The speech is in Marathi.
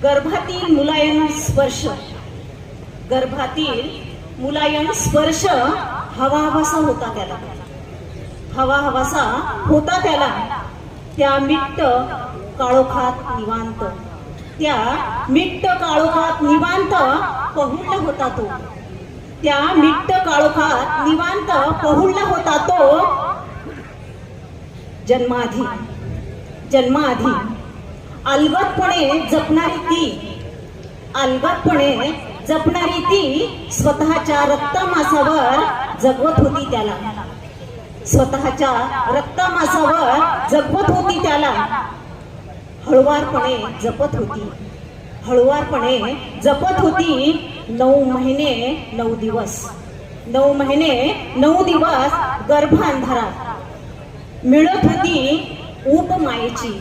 गर्भातील मुलायम स्पर्श, गर्भातील मुलायम स्पर्श हवा हवासा होता त्याला, हवा हवासा होता त्याला. त्या मिट्ट काळोखात निवांत, त्या मिट्ट काळोखात निवांत पहुडला होता तो, त्या मिट्ट काळोखात निवांत पहुडला होता तो. जन्माआधी जन्माआधी अलगदपणे जपणारी ती, अलगदपणे जपणारी ती स्वतःच्या रक्तमासावर जगवत होती त्याला, स्वतःच्या रक्तमासावर जगवत होती त्याला. हळुवारपणे जपत होती, हळुवारपणे जपत होती. 9 महिने 9 दिवस, 9 महिने 9 दिवस गर्भांधारात मिळत होती ऊब मायेची,